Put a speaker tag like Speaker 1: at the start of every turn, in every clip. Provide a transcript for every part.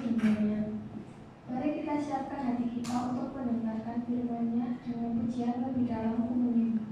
Speaker 1: dunianya. Mari kita siapkan hati kita untuk mendengarkan firman-Nya dengan pujian lebih dalam umumnya.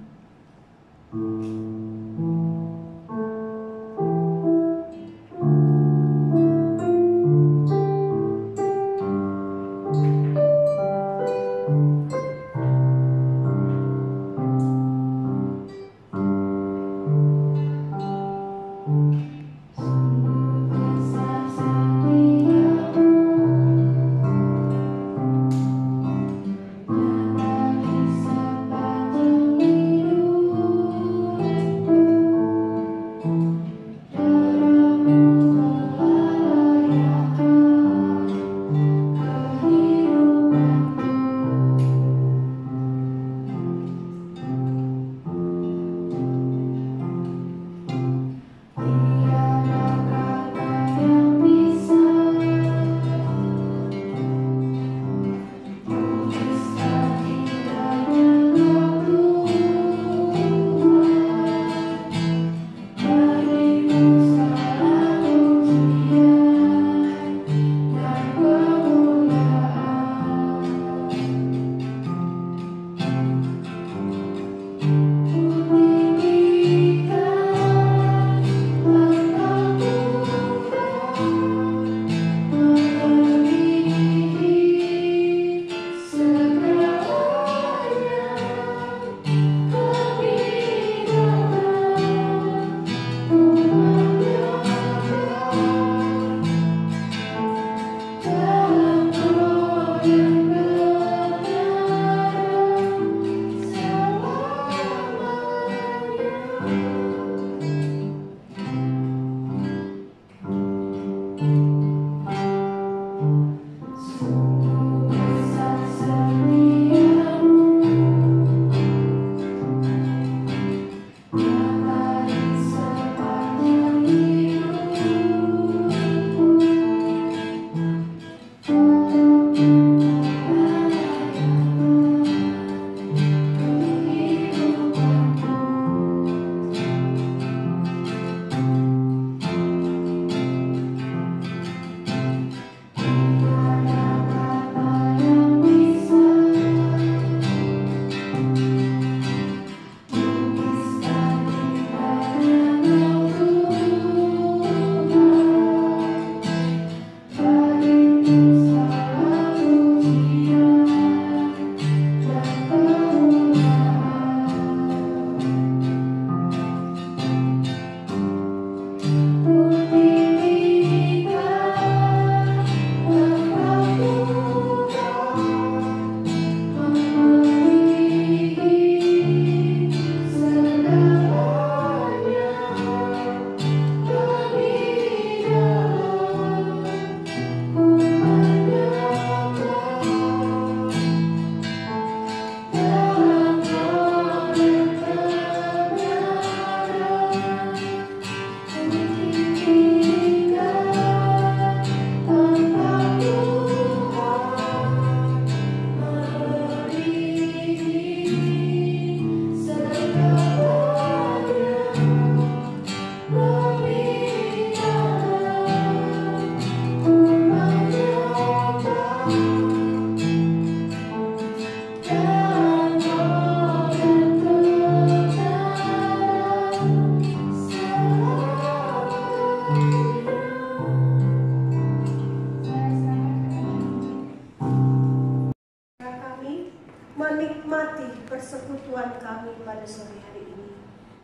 Speaker 2: menikmati persekutuan kami pada sore hari ini.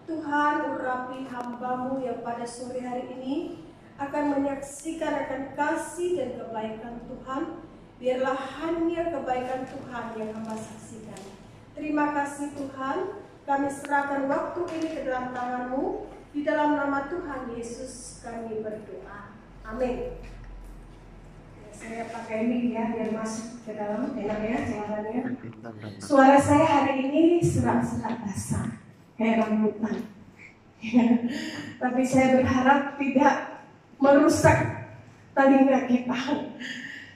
Speaker 2: Tuhan, urapi hamba-Mu yang pada sore hari ini akan menyaksikan akan kasih dan kebaikan Tuhan. Biarlah hanya kebaikan Tuhan yang hamba saksikan. Terima kasih Tuhan, kami serahkan waktu ini ke dalam tangan-Mu. Di dalam nama Tuhan Yesus kami berdoa. Amin. Saya pakai mic ya biar masuk ke dalam, enak ya suaranya. Suara saya hari ini serak-serak basah kayak rambutan. Tapi saya berharap tidak merusak telinga kita.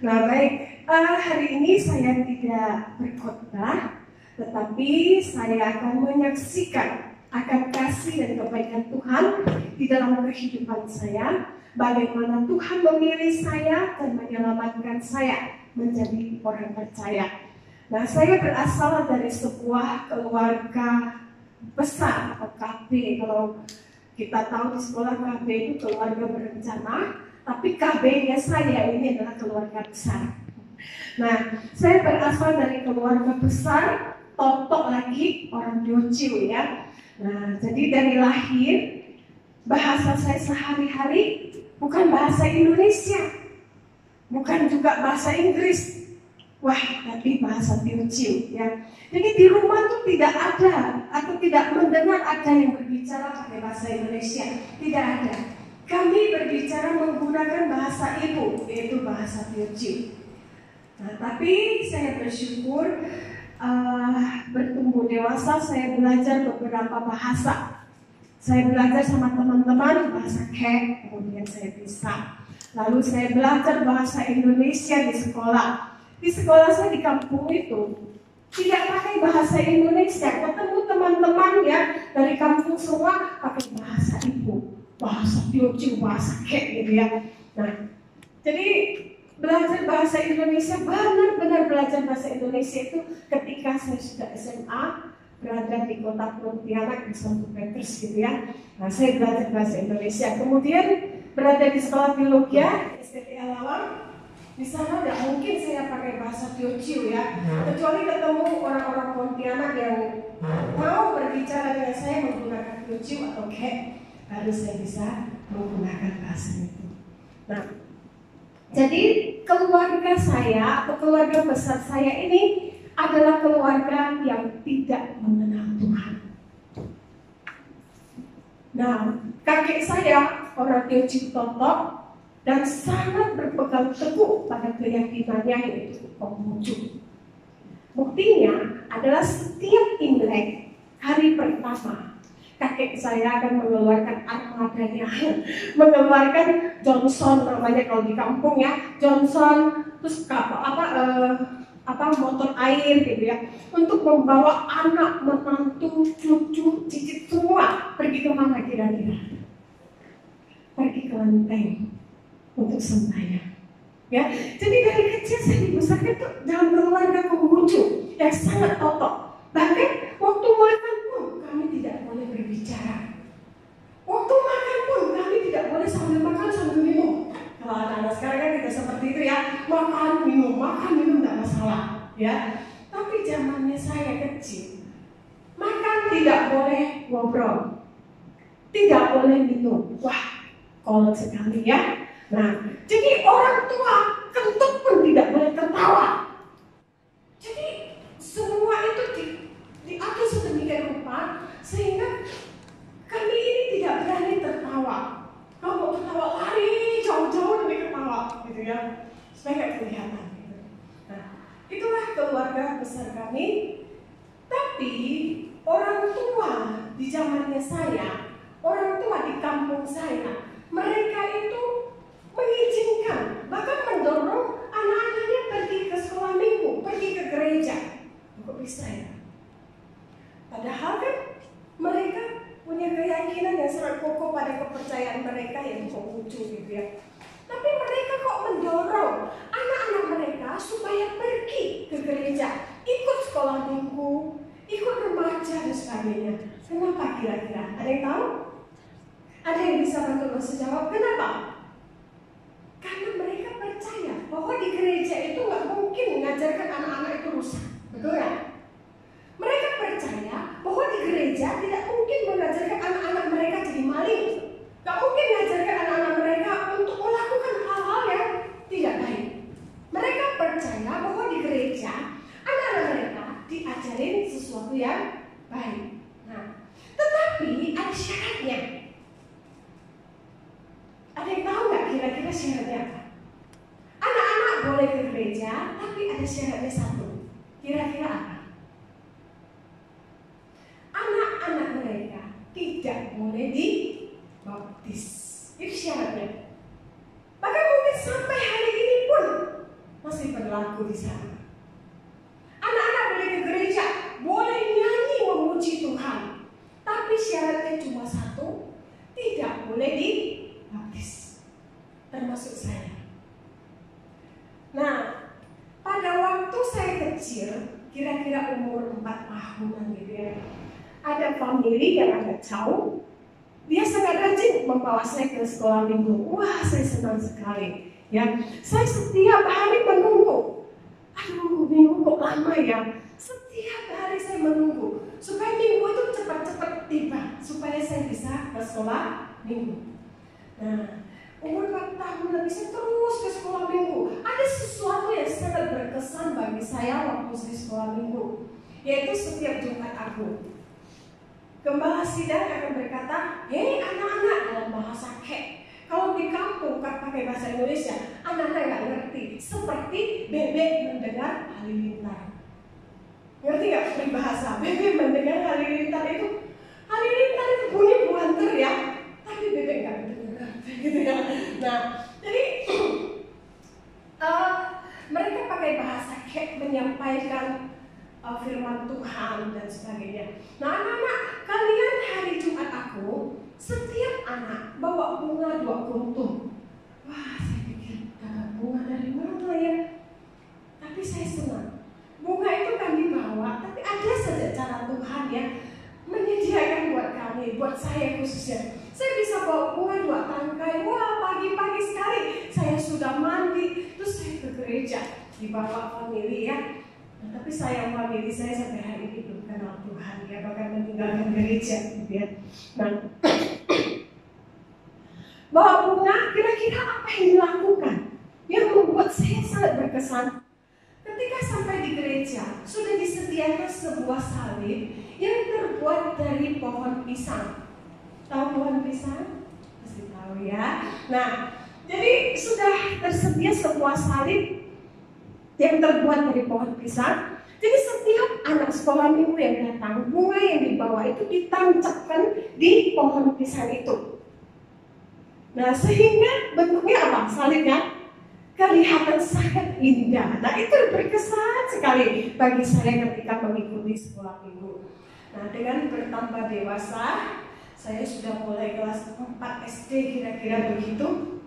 Speaker 2: Nah baik, hari ini saya tidak berkhotbah, tetapi saya akan menyaksikan akan kasih dan kebaikan Tuhan di dalam kehidupan saya. bagaimana Tuhan memilih saya dan menyelamatkan saya menjadi orang percaya. Nah, saya berasal dari sebuah keluarga besar atau KB. Kalau kita tahu di sekolah KB itu keluarga berencana, tapi KB-nya saya ini adalah keluarga besar. Nah, saya berasal dari keluarga besar, totok lagi orang Teociu ya. Nah, jadi dari lahir bahasa saya sehari-hari bukan bahasa Indonesia, bukan juga bahasa Inggris. Wah, tapi bahasa Teociu ya. Jadi di rumah tuh tidak ada atau tidak mendengar ada yang berbicara pakai bahasa Indonesia. Tidak ada. Kami berbicara menggunakan bahasa ibu, yaitu bahasa Teociu. Nah, tapi saya bersyukur bertumbuh dewasa, saya belajar beberapa bahasa. Saya belajar sama teman-teman bahasa Kek, kemudian saya bisa. Lalu saya belajar bahasa Indonesia di sekolah. Di sekolah saya di kampung itu tidak pakai bahasa Indonesia. Ketemu teman-teman ya dari kampung semua pakai bahasa ibu, bahasa Teociu, bahasa Kek gitu ya. Nah, jadi belajar bahasa Indonesia, benar-benar belajar bahasa Indonesia itu ketika saya sudah SMA, berada di kota Pontianak di Santo Petrus gitu ya. Nah, saya belajar bahasa Indonesia. Kemudian berada di sekolah teologi STT Lawang. Di sana tidak mungkin saya pakai bahasa Teociu ya, kecuali ketemu orang-orang Pontianak yang mau berbicara dengan saya menggunakan Teociu atau Kek, baru saya bisa menggunakan bahasa itu. Nah, jadi keluarga saya atau keluarga besar saya ini adalah keluarga yang tidak mengenal Tuhan. Nah, kakek saya orang Teociu totok dan sangat berpegang teguh pada keyakinannya, yaitu Konghucu. Buktinya adalah setiap Imlek hari pertama, kakek saya akan mengeluarkan armadanya, mengeluarkan Johnson namanya kalau di kampung ya, Johnson, terus motor air gitu ya, untuk membawa anak, menantu, cucu, cicit semua pergi ke mana kira-kira? Pergi ke Lenteng untuk sembahyang. Ya, jadi dari kecil saya dibesarkan tuh dalam keluarga Konghucu yang sangat totok. Bahkan waktu makan pun kami tidak boleh berbicara. Waktu makan pun kami tidak boleh sambil makan sambil minum. Kalau anak-anak sekarang kan tidak seperti itu ya, makan minum tidak masalah. Ya, tapi zamannya saya kecil, makan tidak boleh ngobrol, tidak boleh minum. Wah, kolot sekali ya. Nah, jadi orang tua kentut pun tidak boleh tertawa. Jadi semua itu diatur sedemikian rupa sehingga kami ini tidak berani tertawa. Kalau mau tertawa lari jauh-jauh dari ketawa, gitu ya, supaya nggak kelihatan. Gitu. Nah, itulah keluarga besar kami. Tapi orang tua di zamannya saya, orang tua di kampung saya, mereka itu mengizinkan, bahkan mendorong anak-anaknya pergi ke sekolah minggu, pergi ke gereja. Kok bisa ya? Padahal kan mereka punya keyakinan yang sangat kokoh pada kepercayaan mereka yang Konghucu gitu ya. Tapi mereka kok mendorong anak-anak mereka supaya pergi ke gereja, ikut sekolah minggu, ikut remaja dan sebagainya. Kenapa kira-kira? Ada yang tahu? Ada yang bisa bantu jawab? Kenapa? Karena mereka percaya bahwa di gereja itu nggak mungkin mengajarkan anak-anak itu rusak, betul ya? Mereka percaya bahwa di gereja tidak mungkin mengajarkan anak-anak mereka jadi maling, nggak mungkin mengajarkan anak-anak mereka untuk melakukan hal-hal yang tidak baik. Mereka percaya bahwa di gereja anak-anak mereka diajarin sesuatu yang baik. Nah, tetapi ada syaratnya. Ada yang tahu nggak kira-kira syaratnya apa? Anak-anak boleh ke gereja, tapi ada syaratnya satu. Kira-kira apa? Anak-anak mereka tidak boleh dibaptis. Itu syaratnya. Bahkan mungkin sampai hari ini pun masih berlaku di sana. Anak-anak boleh ke gereja, boleh nyanyi memuji Tuhan, tapi syaratnya cuma satu, tidak boleh dibaptis. termasuk saya. Nah, pada waktu saya kecil, kira-kira umur 4 tahunan gitu ya, ada famili yang agak jauh. Dia sangat rajin membawa saya ke sekolah minggu. Wah, saya senang sekali. Ya, saya setiap hari menunggu. Aduh, minggu kok lama ya. Setiap hari saya menunggu supaya minggu itu cepat-cepat tiba, supaya saya bisa ke sekolah minggu. Nah, umur 4 tahun lebih saya terus ke sekolah minggu. Ada sesuatu yang sangat berkesan bagi saya waktu di sekolah minggu, yaitu setiap Jumat Agung. Gembala sidang akan berkata, hei anak-anak, dalam bahasa Kek. Kalau di kampung kan pakai bahasa Indonesia, anak-anak nggak ngerti. Seperti bebek mendengar halilintar. Ngerti nggak peribahasa? Bebek mendengar halilintar itu bunyi buanter ya, tapi bebek nggak mendengar, gitu ya. Nah, jadi mereka pakai bahasa Kek menyampaikan firman Tuhan dan sebagainya. Nah, anak-anak, kalian hari Jumat Agung, setiap anak bawa bunga 2 kuntung. Wah, saya pikir dapat bunga dari mana ya? Tapi saya senang. Bunga itu kami bawa, tapi ada saja cara Tuhan ya menyediakan buat kami, buat saya khususnya. Saya bisa bawa bunga 2 tangkai. Wah, pagi-pagi sekali saya sudah mandi, terus saya ke gereja dibawa famili ya. Nah, tapi sayang famili saya sampai hari ini belum kenal Tuhan ya, bahkan meninggalkan gereja gitu ya. Nah, bawa bunga, kira-kira apa yang dilakukan yang membuat saya sangat berkesan? Ketika sampai di gereja, sudah disediakan sebuah salib yang terbuat dari pohon pisang. Tahu pohon pisang? Pasti tahu ya. Nah, jadi sudah tersedia sebuah salib yang terbuat dari pohon pisang. Jadi setiap anak sekolah minggu yang datang, bunga yang dibawa itu ditancapkan di pohon pisang itu. Nah, sehingga bentuknya apa? Salibnya kelihatan sangat indah. Nah, itu berkesan sekali bagi saya ketika mengikuti sekolah minggu. Nah, dengan bertambah dewasa, saya sudah mulai kelas 4 SD kira-kira begitu.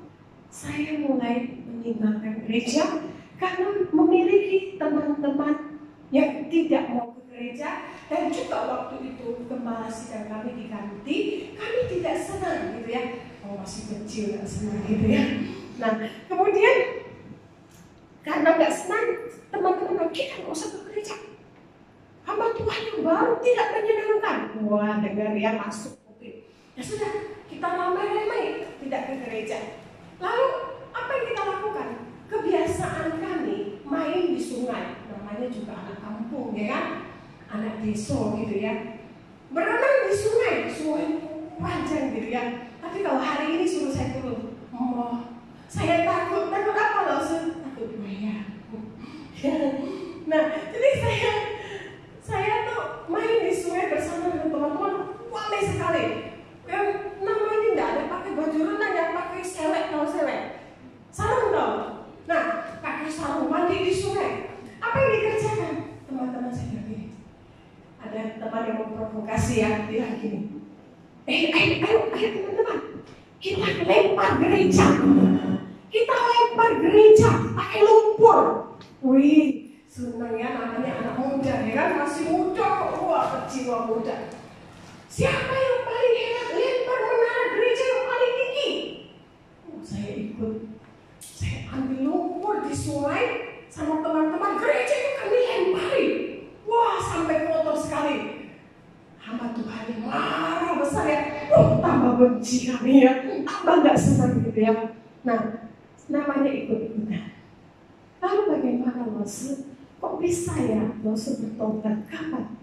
Speaker 2: Saya mulai meninggalkan gereja karena memiliki teman-teman yang tidak mau ke gereja, dan juga waktu itu gembala sidang kami diganti, kami tidak senang gitu ya. Oh, masih kecil nggak senang gitu ya. Nah, kemudian karena nggak senang, teman-teman kita nggak usah ke gereja. Hamba Tuhan yang baru tidak menyenangkan. Wah, dengar ya, masuk kuping. Ya sudah, kita ramai-ramai tidak ke gereja. Lalu apa yang kita lakukan? Kebiasaan kami main di sungai, namanya juga anak kampung ya kan, anak desa gitu ya. Berenang di sungai panjang gitu ya. Tapi kalau hari ini suruh saya turun, saya takut apa loh? Takut buaya. Nah, jadi saya tuh main di sungai bersama dengan teman-teman, wali sekali. Yang namanya tidak ada pakai baju renang, yang pakai selek, tahu selek? Sarung dong. Nah, pakai sarung mandi di sungai. Apa yang dikerjakan? Teman-teman saya bilang gini. Ada teman yang memprovokasi ya, bilang gini. Ayo teman-teman, kita lempar gereja. Kita lempar gereja pakai lumpur. Wih, senang ya, namanya anak muda ya kan, masih muda. Wah, jiwa muda. Siapa yang paling hebat lempar menara gereja yang paling tinggi? Saya ikut. Saya ambil lumpur di sungai sama teman-teman, gereja itu kami lempari. Wah, sampai kotor sekali. Hamba Tuhan yang marah besar ya. Tambah benci kami ya, tambah gak senang gitu ya. Nah, namanya ikut-ikutan. Lalu bagaimana Lose? Kok bisa ya Lose bertobat? Kapan?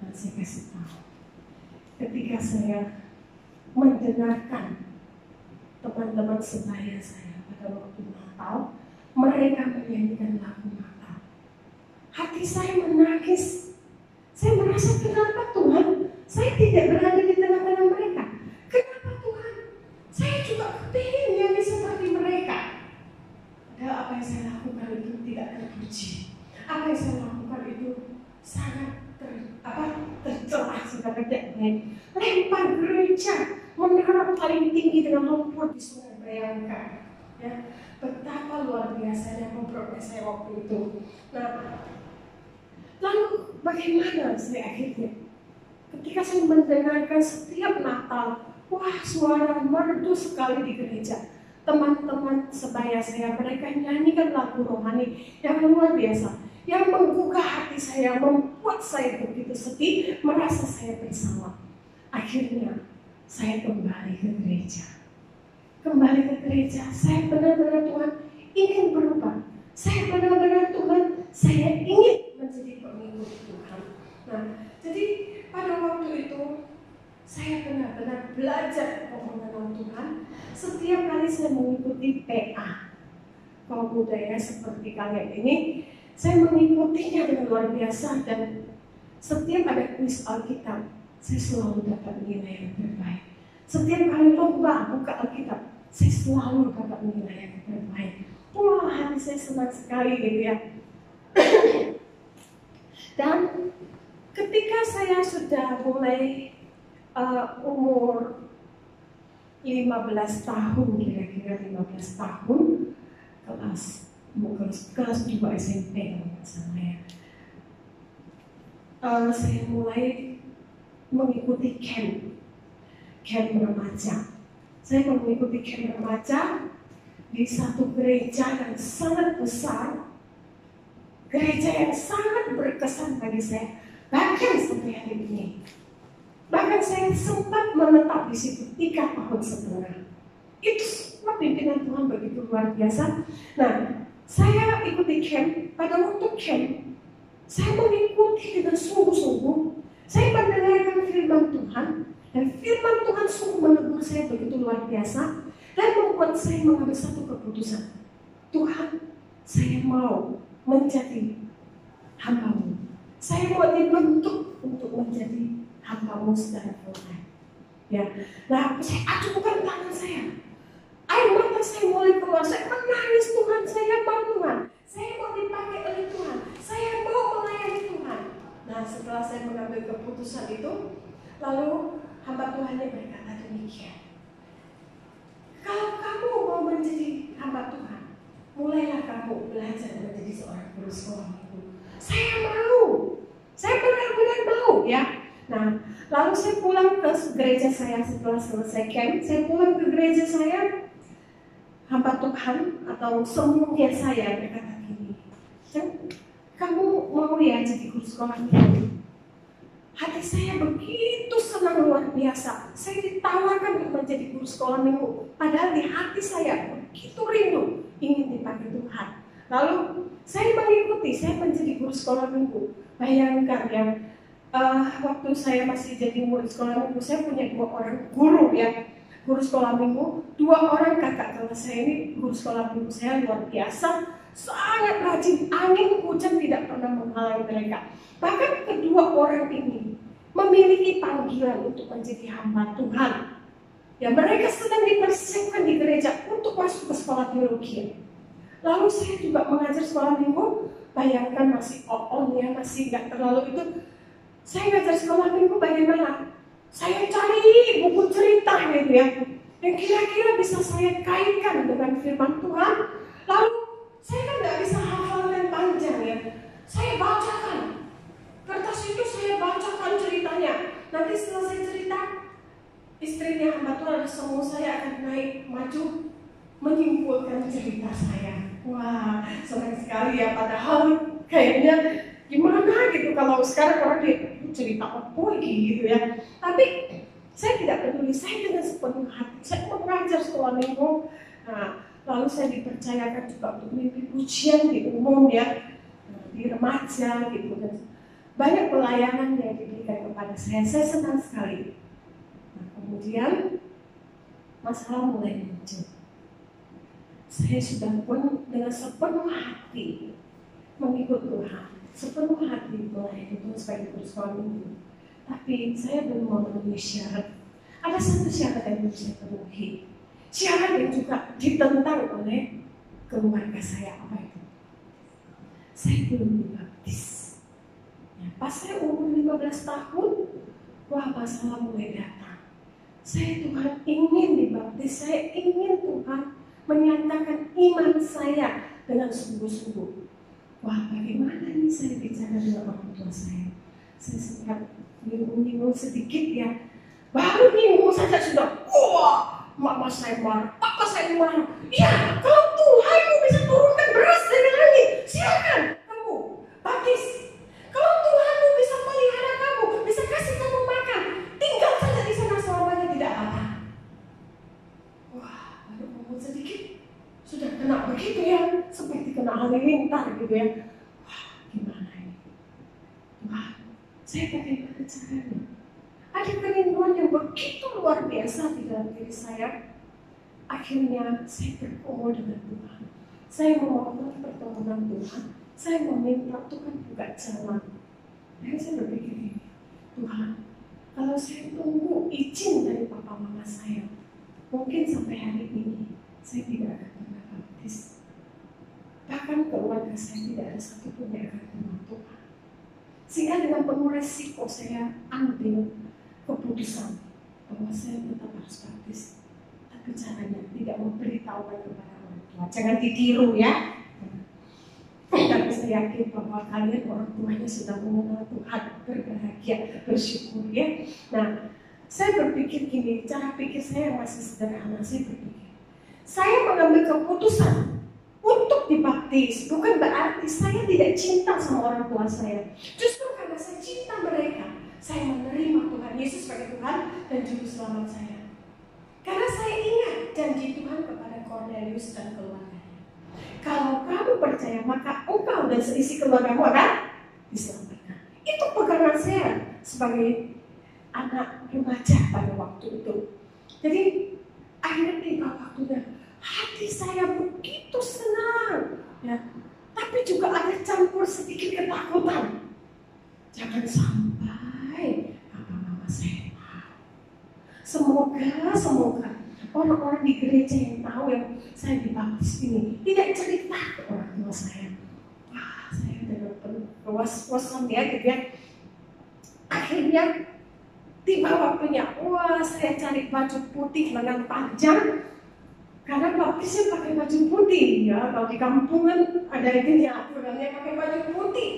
Speaker 2: Nah, saya kasih tahu. Ketika saya mendengarkan teman-teman sebaya saya pada waktu Natal, mereka menyanyikan lagu Natal. Hati saya menangis. Saya merasa, kenapa Tuhan saya tidak berada di tengah-tengah mereka? Kenapa Tuhan? Saya juga kepingin nyanyi seperti mereka. Padahal apa yang saya lakukan itu tidak terpuji. Apa yang saya lakukan itu sangat tercelah, sudah tidak baik. Lempar gereja, menara paling tinggi dengan lumpur di sungai, bayangkan. Ya, betapa luar biasanya progres saya waktu itu. Nah, lalu bagaimana saya akhirnya? Ketika saya mendengarkan setiap Natal, wah suara merdu sekali di gereja. Teman-teman sebaya saya, mereka nyanyikan lagu rohani yang luar biasa, yang menggugah hati saya, membuat saya begitu sedih, merasa saya bersalah. Akhirnya saya kembali ke gereja. Saya benar-benar Tuhan ingin berubah. Saya benar-benar Tuhan, saya ingin menjadi pengikut Tuhan. Nah, jadi pada waktu itu saya benar-benar belajar mengenal Tuhan. Setiap kali saya mengikuti PA kaum muda ya seperti kalian ini, saya mengikutinya dengan luar biasa, dan setiap ada kuis Alkitab, saya selalu dapat nilai yang terbaik. Setiap kali lomba buka Alkitab, saya selalu dapat nilai yang terbaik. Wah, hati saya senang sekali gitu ya. Dan ketika saya sudah mulai umur 15 tahun, kira-kira 15 tahun, kelas 2 SMP kalau nggak salah ya, saya mulai mengikuti camp remaja. Saya mengikuti camp remaja di satu gereja yang sangat besar, gereja yang sangat berkesan bagi saya, bahkan sampai hari ini. Bahkan saya sempat menetap di situ 3,5 tahun. Itu semua pimpinan Tuhan begitu luar biasa. Nah, saya ikuti camp. Pada waktu camp, saya mengikuti dengan sungguh-sungguh. Saya mendengarkan firman Tuhan, dan firman Tuhan sungguh menegur saya begitu luar biasa, dan membuat saya mengambil satu keputusan. Tuhan, saya mau menjadi hamba-Mu. Saya mau dibentuk untuk menjadi hamba-Mu secara full-time. Ya, nah saya acungkan tangan saya. Air mata saya mulai keluar. Saya menangis, Tuhan, saya mau Tuhan. Saya mau dipakai oleh Tuhan. Saya mau melayani Tuhan. Nah, setelah saya mengambil keputusan itu, lalu hamba Tuhannya berkata demikian. Kalau kamu mau menjadi hamba Tuhan, mulailah kamu belajar menjadi seorang guru sekolah minggu. Saya mau. Saya benar-benar mau ya. Nah, lalu saya pulang ke gereja saya setelah selesai camp. Saya pulang ke gereja saya. Hamba Tuhan atau semuanya saya berkata gini, kamu mau ya jadi guru sekolah minggu? Hati saya begitu senang luar biasa. Saya ditawarkan untuk menjadi guru sekolah minggu. Padahal di hati saya begitu rindu ingin dipakai Tuhan. Lalu saya mengikuti, saya menjadi guru sekolah minggu. Bayangkan ya, waktu saya masih jadi murid sekolah minggu, saya punya 2 orang guru ya, guru sekolah minggu. 2 orang kakak kelas saya ini guru sekolah minggu saya luar biasa, sangat rajin, angin hujan tidak pernah menghalangi mereka. Bahkan kedua orang ini memiliki panggilan untuk menjadi hamba Tuhan. Ya, mereka sedang dipersiapkan di gereja untuk masuk ke sekolah teologi. Lalu saya juga mengajar sekolah minggu. Bayangkan masih on ya, masih nggak terlalu itu. Saya ngajar sekolah minggu bagaimana? Saya cari buku cerita gitu ya, yang kira-kira bisa saya kaitkan dengan firman Tuhan. Lalu saya kan nggak bisa hafalkan panjang ya. Saya bacakan kertas itu, saya bacakan ceritanya. Nanti setelah saya cerita, istrinya hamba Tuhan semua saya akan naik maju menyimpulkan cerita saya. Wah, senang sekali ya. Padahal kayaknya gimana gitu kalau sekarang orang cerita apa gitu ya. Tapi saya tidak peduli, saya dengan sepenuh hati. Saya mengajar sekolah minggu. Nah, lalu saya dipercayakan juga untuk memimpin ujian di umum ya, di remaja gitu kan. Banyak pelayanan yang diberikan kepada saya senang sekali. Nah, kemudian masalah mulai muncul. Saya sudah pun dengan sepenuh hati mengikut Tuhan, sepenuh hati melayani Tuhan sebagai guru sekolah minggu. Tapi saya belum memenuhi syarat. Ada satu syarat yang belum saya penuhi. Syarat yang juga ditentang oleh keluarga saya. Apa itu? Saya belum dibaptis. Ya, pas saya umur 15 tahun, wah masalah mulai datang. Saya Tuhan ingin dibaptis, saya ingin Tuhan menyatakan iman saya dengan sungguh-sungguh. Wah, bagaimana ini saya bicara dengan orang tua saya? Saya sempat nyinggung sedikit ya. Baru nyinggung saja sudah, wah, mama saya marah, papa saya marah. Ya, kalau Tuhanmu bisa turunkan beras dari langit, silakan kamu baptis. Kalau Tuhanmu bisa pelihara kamu, bisa kasih kamu makan, tinggal saja di sana selamanya, tidak apa-apa. Wah, baru ngomong sedikit sudah kena begitu ya, seperti kena halilintar gitu ya. Wah, gimana ini? Wah, saya bagaimana caranya? Ada kerinduan yang begitu luar biasa di dalam diri saya. Akhirnya saya bergumul dengan Tuhan. Saya memohon pertolongan Tuhan. Saya meminta Tuhan buka jalan. Dan saya berpikir ini, Tuhan, kalau saya tunggu izin dari papa mama saya, mungkin sampai hari ini saya tidak akan pernah baptis. Bahkan keluarga saya tidak ada satupun yang akan kenal Tuhan. Sehingga dengan penuh resiko saya ambil keputusan bahwa saya tetap harus baptis. Tapi caranya tidak memberitahukan kepada orang tua. Jangan ditiru ya. Tapi saya yakin bahwa kalian orang tuanya sudah mengenal Tuhan, berbahagia, bersyukur ya. Nah, saya berpikir gini, cara pikir saya masih sederhana. Saya berpikir, saya mengambil keputusan untuk dibaptis bukan berarti saya tidak cinta sama orang tua saya. Justru karena saya cinta mereka, saya menerima Tuhan Yesus sebagai Tuhan dan Juru Selamat saya. Karena saya ingat janji Tuhan kepada Cornelius dan keluarganya. Kalau kamu percaya, maka engkau dan seisi keluargamu akan diselamatkan. Itu pegangan saya sebagai anak remaja pada waktu itu. Jadi akhirnya tiba waktunya, hati saya begitu senang, ya. Tapi juga ada campur sedikit ketakutan. Jangan sampai papa mama saya tahu. Semoga orang-orang di gereja yang tahu yang saya dibaptis ini tidak cerita ke orang tua saya. Wah, saya dengan penuh was-wasan ya, gitu ya. Akhirnya tiba waktunya, wah, saya cari baju putih lengan panjang. Karena baptisnya pakai baju putih ya. Kalau di kampungan ada itu ya, aturannya pakai baju putih.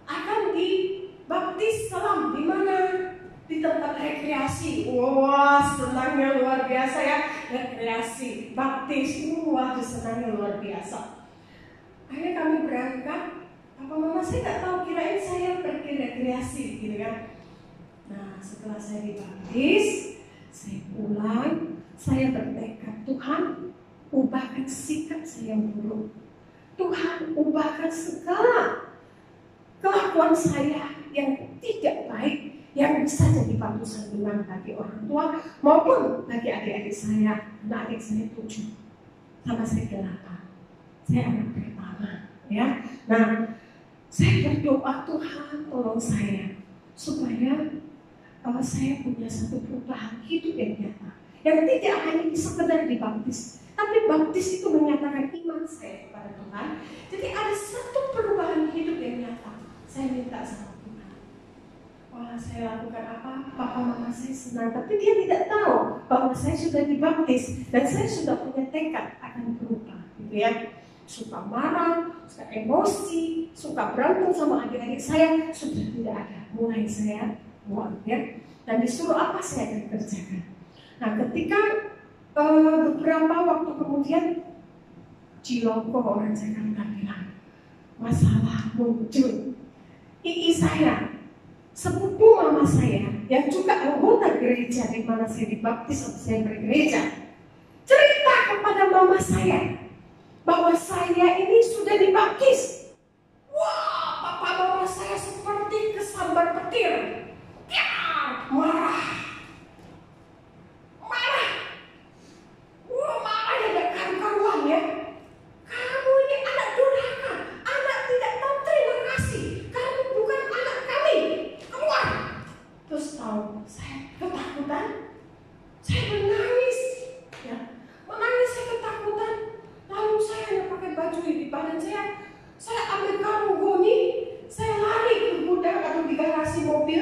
Speaker 2: Akan dibaptis selam di mana? Di tempat rekreasi. Wah, senangnya luar biasa ya, rekreasi, baptis. Wah, senangnya luar biasa. Akhirnya kami berangkat. Papa mama saya nggak tahu, kirain saya pergi rekreasi gitu kan. Nah, setelah saya dibaptis, saya pulang. Saya bertekad, Tuhan, ubahkan sikap saya yang buruk. Tuhan, ubahkan segala kelakuan saya yang tidak baik, yang bisa jadi batu sandungan bagi orang tua maupun bagi adik-adik saya. Nah, adik saya 7, sama saya 8. Saya anak pertama, ya. Nah, saya berdoa, Tuhan, tolong saya supaya saya punya satu perubahan hidup yang nyata. Yang tidak hanya sekedar dibaptis, tapi baptis itu menyatakan iman saya kepada Tuhan. Jadi ada satu perubahan hidup yang nyata. Saya minta sama Tuhan. Wah, saya lakukan apa? Papa mama saya senang, tapi dia tidak tahu bahwa saya sudah dibaptis dan saya sudah punya tekad akan berubah, gitu ya. Suka marah, suka emosi, suka berantem sama adik-adik saya sudah tidak ada. Mulai saya buang ya. Dan disuruh apa saya akan kerjakan. Nah, ketika beberapa waktu kemudian Ciloko orang Jakarta bilang masalah muncul. Ii saya, sepupu mama saya yang juga anggota gereja di mana saya dibaptis atau saya bergereja, cerita kepada mama saya bahwa saya ini sudah dibaptis. Wah, papa mama saya seperti kesambar petir. Ya, marah. Wah, marah ya, gak karu-karuan ya. Kamu ini anak durhaka, anak tidak tahu terima kasih. Kamu bukan anak kami. Keluar. Terus tahu, saya ketakutan. Saya menangis. Ya, menangis, saya ketakutan. Lalu saya hanya pakai baju di badan saya. Saya ambil karung goni, saya lari ke gudang atau di garasi mobil.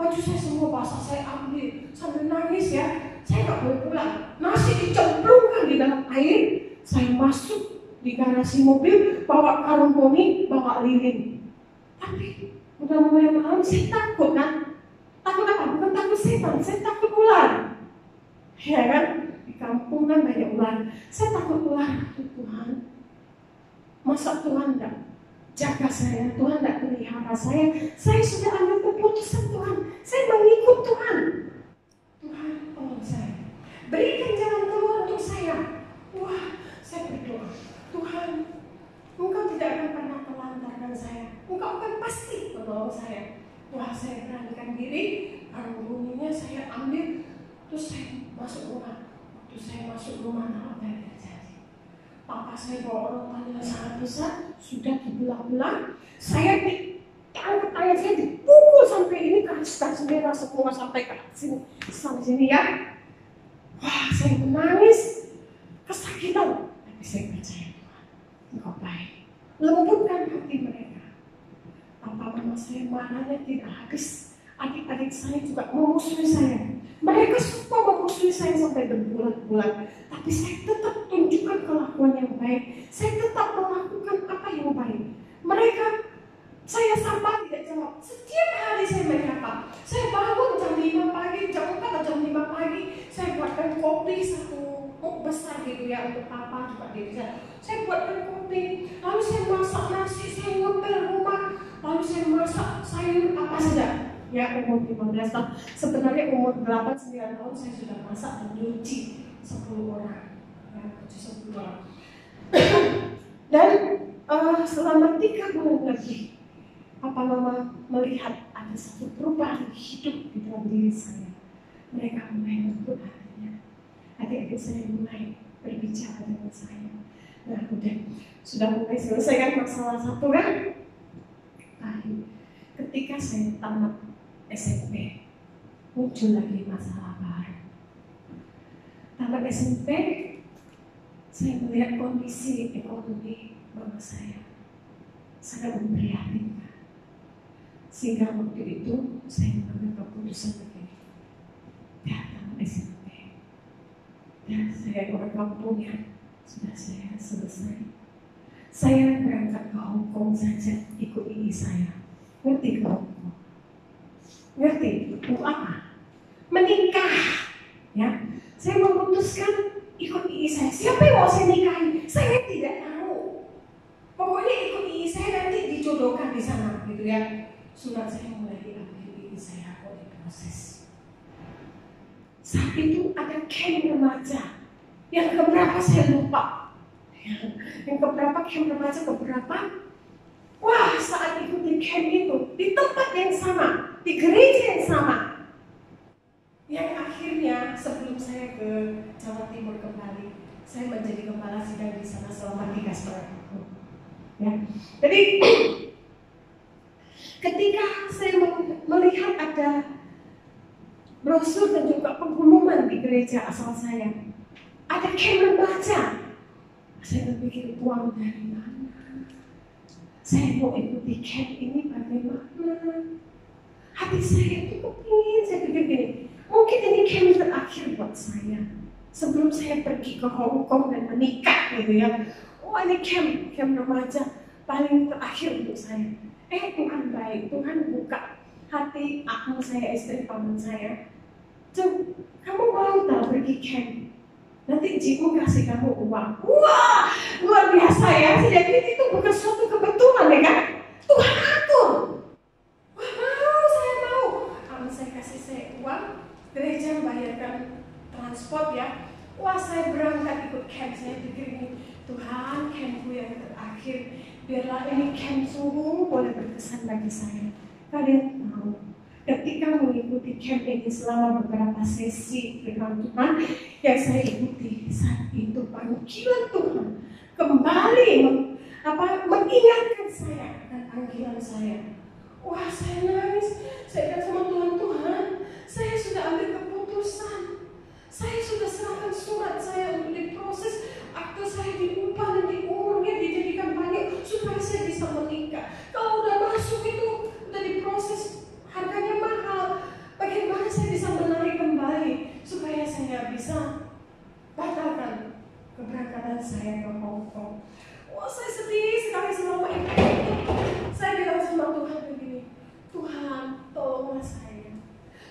Speaker 2: baju saya semua basah, saya ambil sambil nangis ya. Saya nggak boleh pulang. Nasi dicemplungkan di dalam air. Saya masuk di garasi mobil, bawa karung poni, bawa lilin. Tapi udah mulai malam, saya takut kan? Takut apa? Bukan takut setan, saya takut ular. Ya kan? Di kampung kan banyak ular. Saya takut ular. Tuhan, masa Tuhan enggak jaga saya? Tuhan enggak pelihara saya? Saya sudah ambil keputusan Tuhan. Saya mengikut Tuhan. Tuhan, tolong saya. Berikan jalan keluar untuk saya. Wah, saya berdoa. Tuhan, Engkau tidak akan pernah melantarkan saya. Engkau akan pasti menolong saya. Wah, saya beranikan diri. Karung bunyinya saya ambil. Terus saya masuk rumah. Waktu saya masuk rumah, apa yang terjadi? Papa saya bawa rotan yang sangat besar, sudah dibelah-belah. Saya ditangkap tangan saya, dipukul sampai ini keras merah semua sampai ke sini, sampai sini ya. Wah, saya menangis, kesakitan. Tapi saya percaya Tuhan, Engkau baik. Lembutkan hati mereka. Papa mama saya marahnya tidak habis. Adik-adik saya juga memusuhi saya. Mereka suka memusuhi saya sampai berbulan-bulan. Tapi saya tetap tunjukkan kelakuan yang baik. Saya tetap melakukan apa yang baik. Mereka, saya sapa tidak jawab. Setiap hari saya menyapa. Saya bangun jam 5 pagi, jam 4 atau jam 5 pagi. Saya buatkan kopi satu muk besar gitu ya untuk papa juga diri saya. Saya buatkan kopi. Lalu saya masak nasi, saya ngepel rumah. Lalu saya masak sayur apa saja. Ya, umur 15 tahun. Sebenarnya umur 8-9 tahun saya sudah masak dan nyuci 10 orang. Ya, nyuci 10 orang. Dan selama 3 bulan lebih, Papa Mama melihat ada satu perubahan hidup di dalam diri saya. Mereka mulai lembut hatinya. Adik-adik saya mulai berbicara dengan saya. Nah, sudah mulai selesaikan masalah satu kan? Ketika saya tamat SMP, muncul lagi masalah baru. Tamat SMP, saya melihat kondisi ekonomi mama saya sangat memprihatinkan. Sehingga waktu itu saya mengambil keputusan begini, ya tamat SMP, dan saya orang kampung ya, sudah saya selesai. Saya berangkat ke Hong Kong saja, ikut ibu saya. Ngerti ke Hong Kong? Ngerti? Untuk apa? Menikah. Ya, saya memutuskan ikut ibu saya. Siapa yang mau saya nikahi? Saya tidak tahu. Pokoknya ikut ibu saya nanti dijodohkan di sana, gitu ya. Surat saya mulai diambil ibu saya, aku diproses. Saat itu ada camp remaja. Yang keberapa saya lupa. Yang keberapa camp remaja keberapa? Wah, saat ikuti camp itu di tempat yang sama, di gereja yang sama. Yang akhirnya sebelum saya ke Jawa Timur kembali, saya menjadi kepala sidang di sana selama 3,5 tahun. Ya, jadi ketika saya melihat ada brosur dan juga pengumuman di gereja asal saya, ada camp remaja, saya berpikir uang dari mana? Saya mau ikuti camp ini bagaimana? Hati saya itu kepingin, saya pikir gini, mungkin ini camp terakhir buat saya. Sebelum saya pergi ke Hong Kong dan menikah gitu ya. Oh, ini camp remaja paling terakhir untuk saya. Tuhan baik, Tuhan buka hati aku, saya, istri paman saya. Kamu mau tak pergi camp? Nanti Jimu kasih kamu uang. Wah, luar biasa ya. Jadi itu bukan suatu kebetulan ya kan? Tuhan atur. Wah, saya mau. Kalau saya kasih saya uang, gereja membayarkan transport ya. Wah, saya berangkat ikut camp. Saya pikir ini, Tuhan, campku yang terakhir. Biarlah ini camp sungguh boleh berkesan bagi saya. Kalian tahu, ketika mengikuti camp ini selama beberapa sesi firman Tuhan yang saya ikuti, saat itu panggilan Tuhan kembali mengingatkan saya dan panggilan saya. Wah, saya nangis. Saya kata sama Tuhan, saya sudah ambil keputusan. Saya sudah serahkan surat saya untuk diproses, akte saya diubah dan diumurnya dijadikan banyak supaya saya bisa menikah. Kalau udah masuk itu udah diproses, harganya mahal. saya sedih sekali selama itu. Saya bilang sama Tuhan begini, Tuhan tolonglah saya.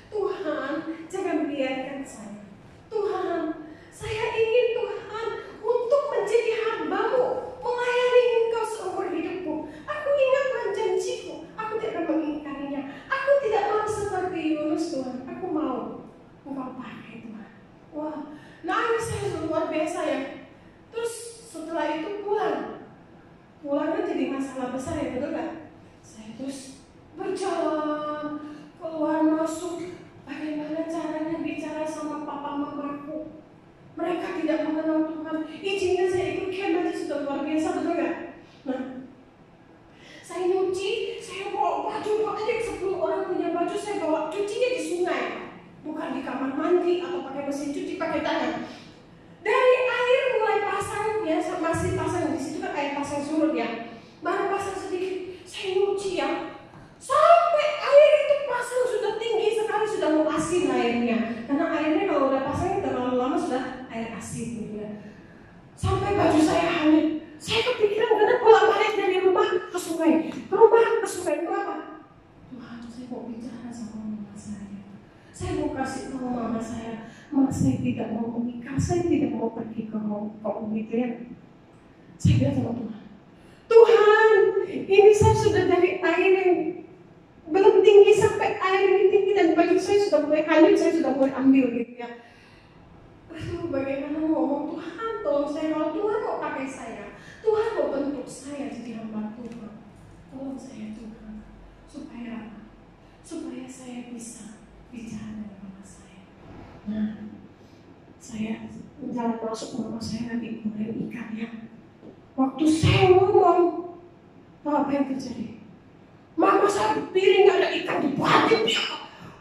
Speaker 2: Tuhan jangan biarkan saya. Tuhan, saya ingin Tuhan untuk menjadi hamba-Mu, melayani Engkau seumur hidupku. Aku ingat Tuhan janjiku, aku tidak akan mengingkarinya. Aku tidak mau seperti Yunus Tuhan, aku mau Engkau pakai Tuhan. Wah, nangis saya luar biasa ya. Terus setelah itu pulangnya jadi masalah besar ya, betul kan? Saya terus berjalan keluar masuk, bagaimana caranya bicara sama papa mamaku. Mereka tidak mengenal Tuhan. Izinnya saya ikut camp aja sudah luar biasa, betul kan? Nah, saya nyuci, saya bawa baju banyak, 10 orang punya baju, saya bawa cucinya di sungai, bukan di kamar mandi atau pakai mesin cuci, pakai tangan. Dari air mulai pasang ya, masih pasang di situ kan air pasang surut ya. Baru pasang sedikit, saya nyuci ya. Sampai air itu pasang sudah tinggi sekali, sudah mau asin airnya. Karena airnya kalau udah pasang terlalu lama sudah air asin gitu ya. Sampai baju saya hanyut. Saya kepikiran karena pulang balik dari rumah ke sungai, itu apa? Tuhan, saya mau bicara sama mama saya. Saya mau kasih tahu mama saya, mama saya tidak mau menikah, saya tidak mau pergi ke Hongkong gitu ya. Saya bilang sama Tuhan, Tuhan, ini saya sudah dari air yang belum tinggi sampai air ini tinggi dan baju saya sudah mulai hanyut, saya sudah mulai ambil gitu ya. Aduh, bagaimana ngomong, Tuhan tolong saya, kalau Tuhan mau pakai saya, Tuhan mau bentuk saya jadi hamba Tuhan. Tolong saya Tuhan, supaya saya bisa bicara dengan mama saya. Nah, saya jalan masuk mama saya nanti mulai ikan ya. Waktu saya ngomong, tahu apa yang terjadi? Mama saya piring gak ada ikan di batin dia.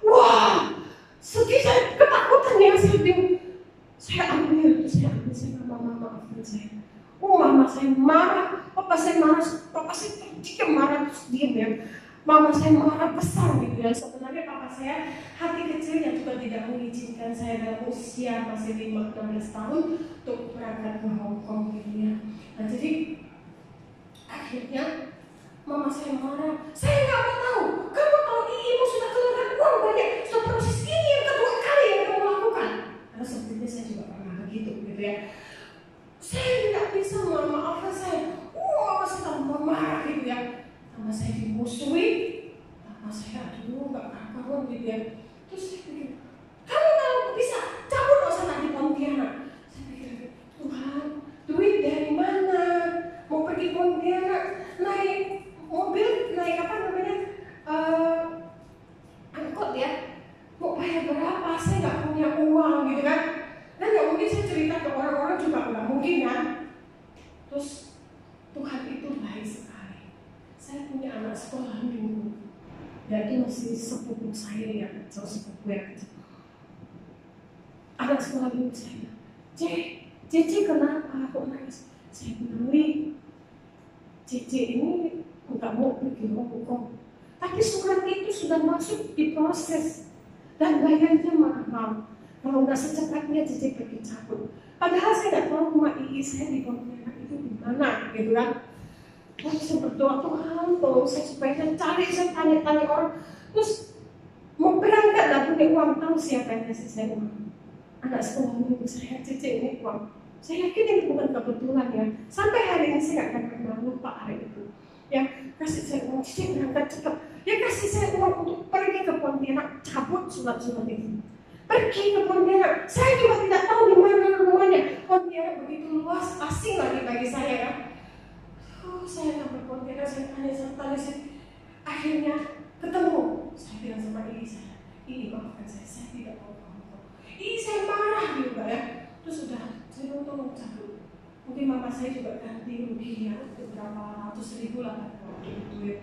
Speaker 2: Wah, sedih saya, ketakutan ya, saya ambil mama maafkan saya. Oh, mama saya marah, papa saya marah, papa saya terdiam marah terus diam ya. Mama saya marah besar gitu ya. Sebenarnya papa saya hati kecilnya juga tidak mengizinkan saya dalam usia masih 5-16 tahun untuk berangkat ke Hongkong gitu ya. Nah jadi akhirnya mama saya marah. Saya nggak mau tahu. Kamu tahu ibu sudah keluarkan uang banyak. Sudah proses ini yang kedua kali yang kamu lakukan. Karena sebetulnya saya juga pernah begitu gitu ya. Saya tidak bisa memaafkan saya. Mama saya tambah marah gitu ya. Sama saya dimusuhi. Mama saya aduh nggak karuan gitu ya. Terus saya pikir, kamu kalau bisa cabut nggak usah di Pontianak. Saya pikir, Tuhan, duit dari mana? Mau pergi Pontianak, naik mobil, naik apa namanya, angkot ya. Mau bayar berapa? Saya nggak punya uang gitu kan. Dan nggak mungkin saya cerita ke orang-orang juga nggak mungkin kan. Terus Tuhan itu baik sekali. Saya punya anak sekolah minggu. Dan itu masih sepupu saya yang kecil, sepupu yang kecil. Anak sekolah minggu saya, Cici kenapa aku nangis? Saya bilang, Cici ini nggak mau pergi Hongkong. Tapi surat itu sudah masuk diproses dan bayarnya mahal. Kalau nggak secepatnya Cici pergi cabut. Padahal saya nggak tahu rumah Ii saya di Pontianak itu di mana, gitu kan? Lalu saya berdoa, Tuhan tolong saya supaya saya cari, saya tanya-tanya orang. Terus mau berangkat nggak punya uang, tahu siapa yang kasih saya uang? Anak sekolah minggu saya, Cici ini uang. Saya yakin ini bukan kebetulan ya. Sampai hari ini saya nggak akan pernah lupa hari itu. Ya kasih saya uang, Cici berangkat cepat. Ya kasih saya uang untuk pergi ke Pontianak, cabut surat-surat itu. Pergi ke Pontianak. Saya juga tidak tahu di mana rumahnya. Pontianak begitu luas, asing lagi bagi saya kan. Saya sampai Pontianak, saya tanya, akhirnya ketemu. Saya bilang sama Ii saya, Ii maafkan saya tidak mau Hongkong. Ii saya marah juga ya. Terus sudah, saya tolong cabut. Mungkin mama saya juga ganti rugi ya, beberapa ratus ribu lah waktu itu ya.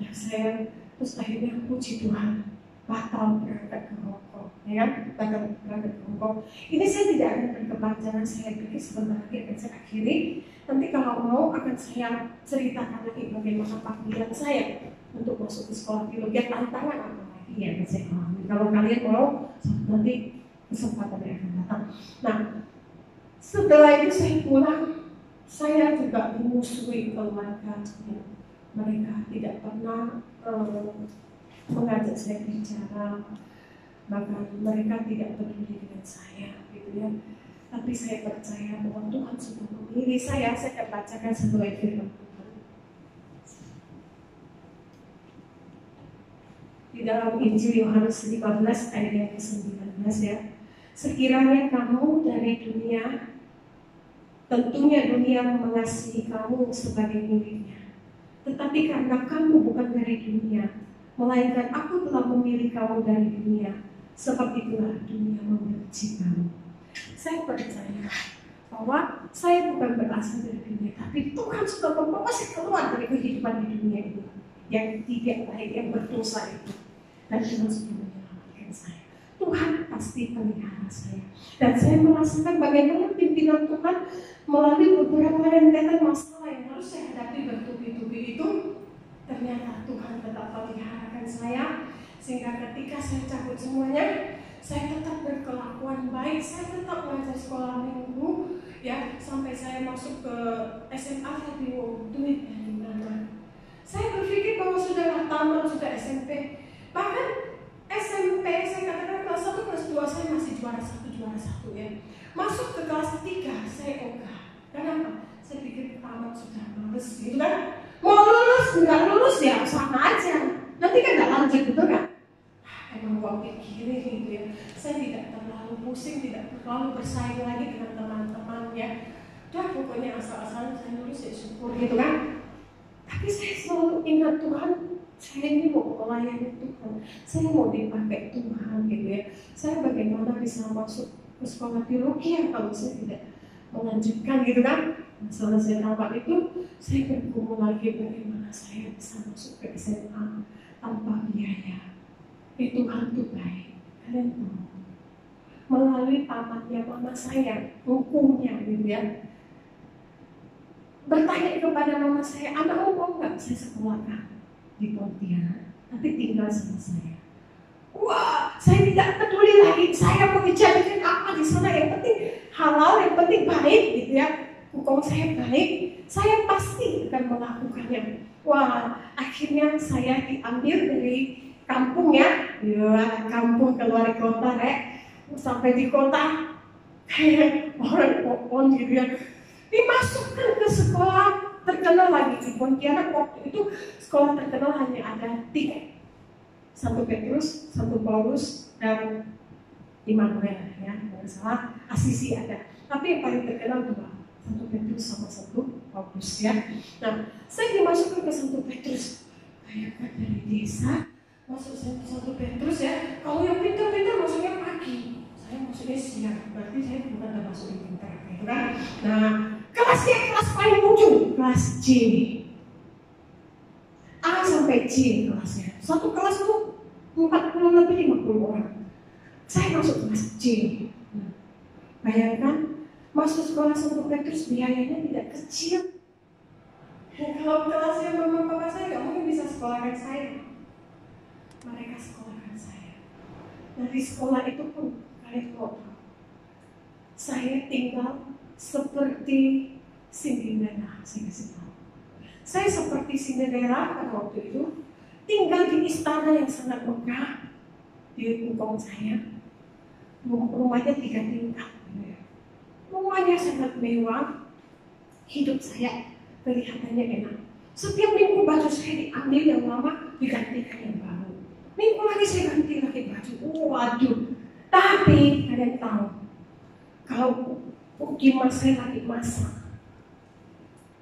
Speaker 2: Nah saya, terus akhirnya puji Tuhan, batal berangkat ke Hongkong, ya kan? Batal berangkat ke Hongkong. Ini saya tidak akan berkepanjangan, saya pikir sebentar lagi akan saya akhiri. Nanti kalau mau akan saya ceritakan lagi bagaimana panggilan saya untuk masuk ke sekolah teologi, tantangan apa lagi yang saya alami. Kalau kalian mau, nanti kesempatan yang akan datang. Nah, setelah itu saya pulang, Saya juga memusuhi keluarga. Mereka tidak pernah mengajak saya bicara, bahkan mereka tidak peduli dengan saya, gitu ya. Tapi saya percaya bahwa Tuhan sudah memilih saya. Saya akan bacakan satu ayat firman Tuhan di dalam Injil Yohanes 15 ayat yang ke-19 ya. Sekiranya kamu dari dunia, tentunya dunia mengasihi kamu sebagai miliknya. Tetapi karena kamu bukan dari dunia, melainkan aku telah memilih kamu dari dunia, sebab itulah dunia membenci kamu. Saya percaya bahwa saya bukan berasal dari dunia, tapi Tuhan sudah membawa saya keluar dari kehidupan di dunia ini yang tidak baik, yang berdosa itu, dan Tuhan sudah menyelamatkan saya. Tuhan pasti pelihara saya, dan saya merasakan bagaimana pimpinan Tuhan melalui beberapa rentetan masalah yang harus saya hadapi bertubi-tubi itu. Ternyata Tuhan tetap peliharakan saya, sehingga ketika saya cabut semuanya, saya tetap berkelakuan baik, saya tetap mengajar sekolah minggu, ya, sampai saya masuk ke SMA. Saya bingung duit dari mana. Saya berpikir bahwa sudah tamat, sudah SMP, bahkan SMP saya katakan kelas 1, kelas 2 saya masih juara satu ya. Masuk ke kelas 3 saya ogah. Kenapa? Saya pikir tamat sudah males gitu kan. Mau lulus, nggak lulus ya sama aja. Nanti kan nggak lanjut gitu kan. Emang gua pikirin gitu ya. Saya tidak terlalu pusing, tidak terlalu bersaing lagi dengan teman-teman ya. Udah pokoknya asal-asalan saya lulus ya syukur gitu kan. Tapi saya selalu ingat Tuhan, saya ini mau melayani Tuhan, saya mau dipakai Tuhan gitu ya. Saya bagaimana bisa masuk ke sekolah teologi kalau saya tidak melanjutkan gitu kan. Setelah saya tamat itu, saya bergumul lagi bagaimana saya bisa masuk ke SMA tanpa biaya. Tuhan itu baik, kalian tahu. Melalui tamatnya mama saya, hukumnya gitu ya. Bertanya kepada mama saya, anakmu mau nggak saya sekolahkan di Pontianak, tapi tinggal sama saya. Wah, saya tidak peduli lagi, saya mau dijadikan apa di sana, yang penting halal, yang penting baik gitu ya. Hukum saya baik, saya pasti akan melakukannya. Wah, akhirnya saya diambil dari kampung ya, kampung keluar kota sampai di kota kayak orang gitu ya. Dimasukkan ke sekolah terkenal lagi di Pontianak. Waktu itu sekolah terkenal hanya ada 3, 1 Petrus, 1 Paulus, dan Immanuel ya, tidak salah, Asisi ada. Tapi yang paling terkenal 2, 1 Petrus sama 1 Paulus ya. Nah, saya dimasukkan ke 1 Petrus. Kayak dari desa masuk 1 Petrus ya. Kalau yang pintar-pintar masuknya pagi, saya masuknya siang. Berarti saya bukan termasuk yang pintar gitu kan. Nah, kelasnya kelas paling ujung, kelas J. A sampai J kelasnya. Satu kelas itu 40 lebih 50 orang. Saya masuk kelas J. Nah, bayangkan masuk sekolah 1 Petrus biayanya tidak kecil. Kalau kelasnya mama papa saya nggak mungkin bisa sekolahkan saya. Mereka sekolahkan saya. Nah, di sekolah itu pun kalian tahu, saya tinggal seperti Cinderella. Saya kasih tahu, saya seperti Cinderella pada waktu itu, tinggal di istana yang sangat megah di lingkungan saya. Rumahnya 3 tingkat, rumahnya sangat mewah. Hidup saya kelihatannya enak. Setiap minggu baju saya diambil yang lama, digantikan yang baru. Minggu lagi saya ganti lagi baju. Waduh. Tapi kalian tahu, kalau gimana saya lagi masak,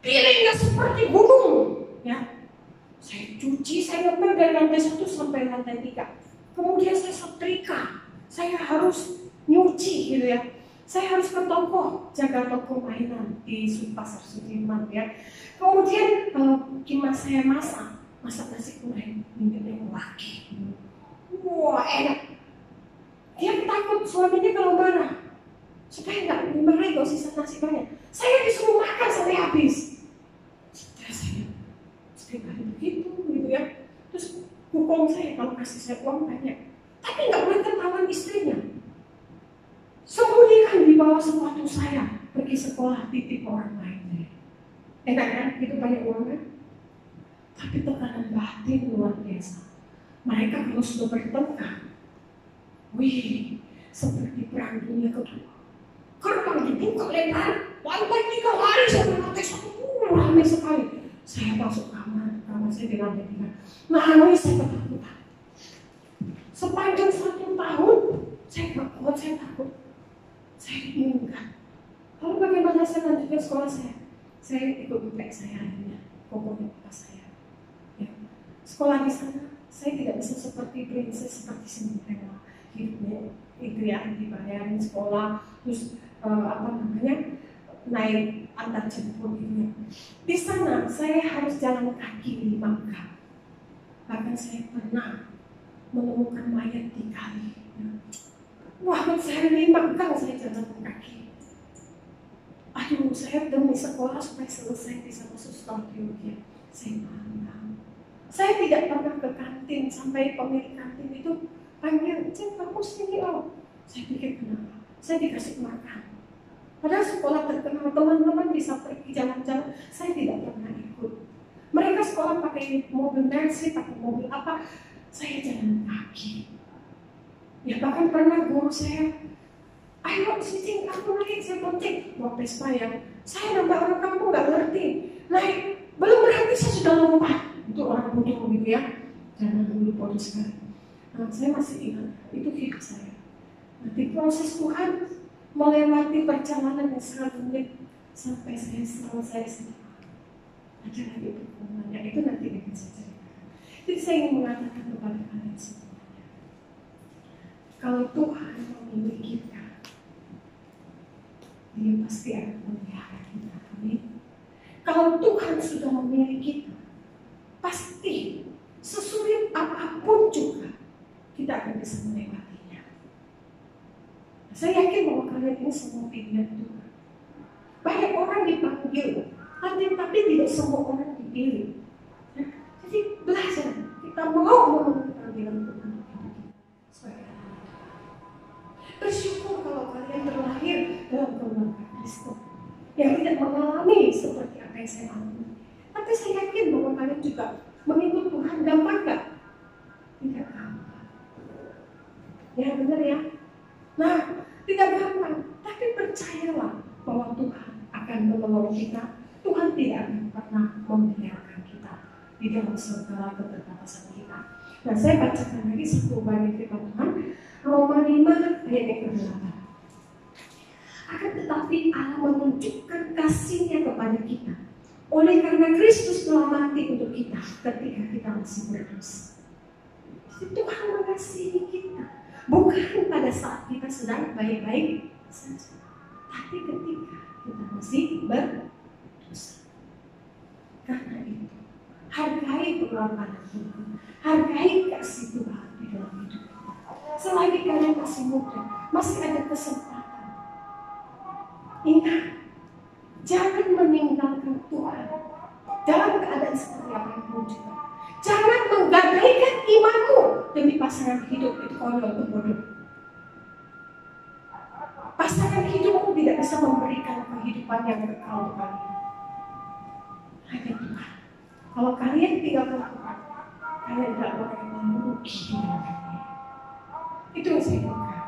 Speaker 2: piringnya seperti gunung ya. Saya cuci, saya ngepel dari lantai 1 sampai lantai 3. Kemudian saya setrika, saya harus nyuci gitu ya. Saya harus ke toko, jaga toko mainan di Pasar Sudirman ya. Kemudian gimana saya masak nasi goreng, minumnya lagi. Wah, enak. Dia takut suaminya kalau marah, supaya nggak dimarahin kalau sisa nasi banyak. Saya disuruh makan sampai habis. Saya setiap hari begitu gitu ya. Terus hukum saya kalau kasih saya uang banyak, tapi nggak boleh ketahuan istrinya. Sembunyikan di bawah sepatu saya, pergi sekolah titip orang lain.
Speaker 3: Enak kan? Itu banyak uang kan? Tapi tekanan batin luar biasa. Mereka kalau sudah bertengkar, wih, seperti perang dunia kedua. Gerbang dibuka lebar, lantai 3 hari sampai lantai 1, ramai sekali. Saya masuk kamar saya di lantai 3. Nangis saya ketakutan. Sepanjang 1 tahun, saya gak kuat, saya takut. Saya diingat. Lalu bagaimana saya lanjutkan sekolah saya? Saya ikut UPEK saya akhirnya, pokoknya bapak saya. Ya. Sekolah di sana, saya tidak bisa seperti princess, seperti Cinderella. Hidupnya itu ya, dibayarin sekolah, terus naik antar jemput gitu ya. Di sana saya harus jalan kaki 5 gang. Bahkan saya pernah menemukan mayat di kali. Wah, saya 5 gang saya jalan kaki. Aduh, saya demi sekolah supaya selesai bisa masuk sekolah teologi. Saya malam. Saya tidak pernah ke kantin sampai pemilik kantin itu panggil, "Cek, kamu sini loh." Saya pikir kenapa? Saya dikasih makan. Padahal sekolah terkenal, teman-teman bisa pergi jalan-jalan, saya tidak pernah ikut. Mereka sekolah pakai mobil Mercy, pakai mobil apa, saya jalan kaki. Ya bahkan pernah guru saya, "Ayo Cicing, kamu naik," saya bonceng. Wah, Vespa ya, saya nambah orang kampung gak ngerti. Naik, belum berhenti saya sudah lompat. Itu orang bodoh gitu ya, jangan dulu bodoh sekali. Nah, saya masih ingat, itu hidup saya. Nanti proses Tuhan melewati perjalanan yang sangat rumit sampai saya selesai semua. Ada lagi pertemuannya, itu nanti akan saya ceritakan. Jadi saya ingin mengatakan kepada kalian semuanya, kalau Tuhan memilih kita, Dia pasti akan memelihara kita. Amin. Kalau Tuhan sudah memilih kita, pasti sesulit apapun juga kita akan bisa melewatinya. Saya yakin bahwa kalian ini semua pilihan Tuhan. Banyak orang dipanggil, tapi tidak semua orang dipilih. Jadi belajar, kita mau memenuhi panggilan Tuhan. Bersyukur kalau kalian terlahir dalam keluarga Kristen yang tidak mengalami seperti apa yang saya alami. Tapi saya yakin bahwa kalian juga mengikut Tuhan gampang gak? Tidak gampang. Ya benar ya. Nah, tidak gampang, tapi percayalah bahwa Tuhan akan menolong kita. Tuhan tidak akan pernah membiarkan kita di dalam segala keterbatasan kita. Nah, saya bacakan lagi satu bagian firman Tuhan, Roma 5 ayat yang ke-8. Akan tetapi Allah menunjukkan kasih-Nya kepada kita oleh karena Kristus telah mati untuk kita ketika kita masih berdosa. Jadi Tuhan mengasihi kita. Bukan pada saat kita sedang baik-baik saja, tapi ketika kita masih berdosa. Karena itu, hargai pengorbanan Tuhan, hargai kasih Tuhan di dalam hidup kita. Selagi kalian masih muda, masih ada kesempatan. Ingat, jangan meninggalkan Tuhan dalam keadaan seperti apa pun juga. Jangan menggadaikan imanmu demi pasangan hidup, itu konyol, itu bodoh. Pasangan hidupmu tidak bisa memberikan kehidupan yang kekal untuk kalian. Hanya Tuhan. Kalau kalian tinggalkan Tuhan, kalian adalah orang yang merugi di hadapan-Nya. Itu yang saya lakukan.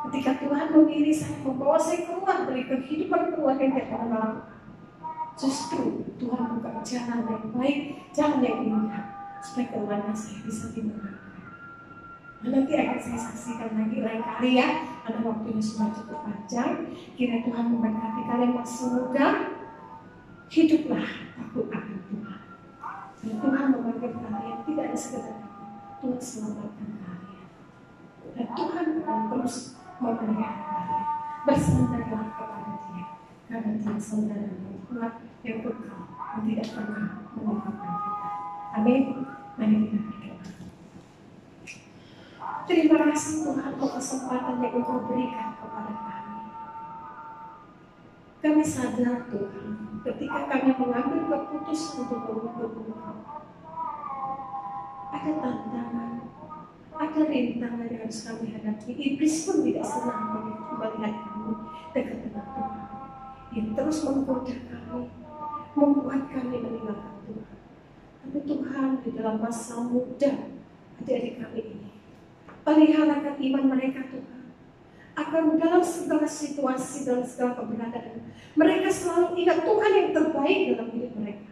Speaker 3: Ketika Tuhan memilih saya, membawa saya keluar dari kehidupan keluarga yang tidak pernah lakukan, justru Tuhan buka jalan yang baik, jalan yang indah, supaya keluarga saya bisa dimenangkan. Nah, nanti akan saya saksikan lagi lain kali ya, karena waktunya sudah cukup panjang. Kiranya Tuhan memberkati kalian masih muda. Hiduplah takut akan Tuhan. Dan Tuhan memanggil kalian tidak ada sekedar Tuhan selamatkan kalian. Dan Tuhan akan terus memelihara kalian. Bersandarlah kepada Dia, karena Dia saudara yang kuat, yang kekal, yang tidak pernah meninggalkan kita. Amin. Mari kita berdoa. Terima kasih Tuhan untuk kesempatan yang Engkau berikan kepada kami. Kami sadar Tuhan, ketika kami mengambil keputusan untuk mengikut Engkau, ada tantangan, ada rintangan yang harus kami hadapi. Iblis pun tidak senang melihat kami dekat dengan Tuhan. Dia terus menggoda kami, membuat kami meninggalkan Tuhan. Tapi Tuhan di dalam masa muda adik-adik kami ini, peliharakan iman mereka Tuhan, agar dalam segala situasi, dalam segala keberadaan, mereka selalu ingat Tuhan yang terbaik dalam hidup mereka.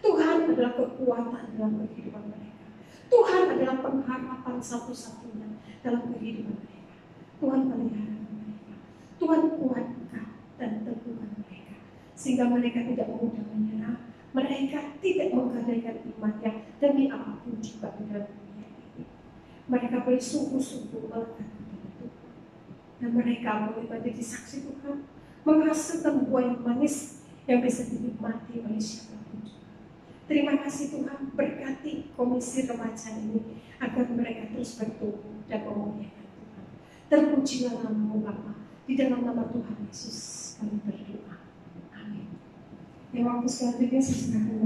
Speaker 3: Tuhan adalah kekuatan dalam kehidupan mereka. Tuhan adalah pengharapan satu-satunya dalam kehidupan mereka. Tuhan pelihara mereka. Tuhan kuatkan dan teguhkan mereka, sehingga mereka tidak mudah menyerah. Mereka tidak menggadaikan imannya demi apapun juga di dalam dunia ini. Mereka boleh sungguh-sungguh melekat kepada Tuhan. Dan mereka boleh menjadi saksi Tuhan, menghasilkan buah yang manis yang bisa dinikmati oleh siapapun juga. Terima kasih Tuhan, berkati komisi remaja ini agar mereka terus bertumbuh dan memuliakan Tuhan. Terpujilah nama-Mu Bapa, di dalam nama Tuhan Yesus kami berdoa. Amin. Yang waktu selanjutnya saya serahkan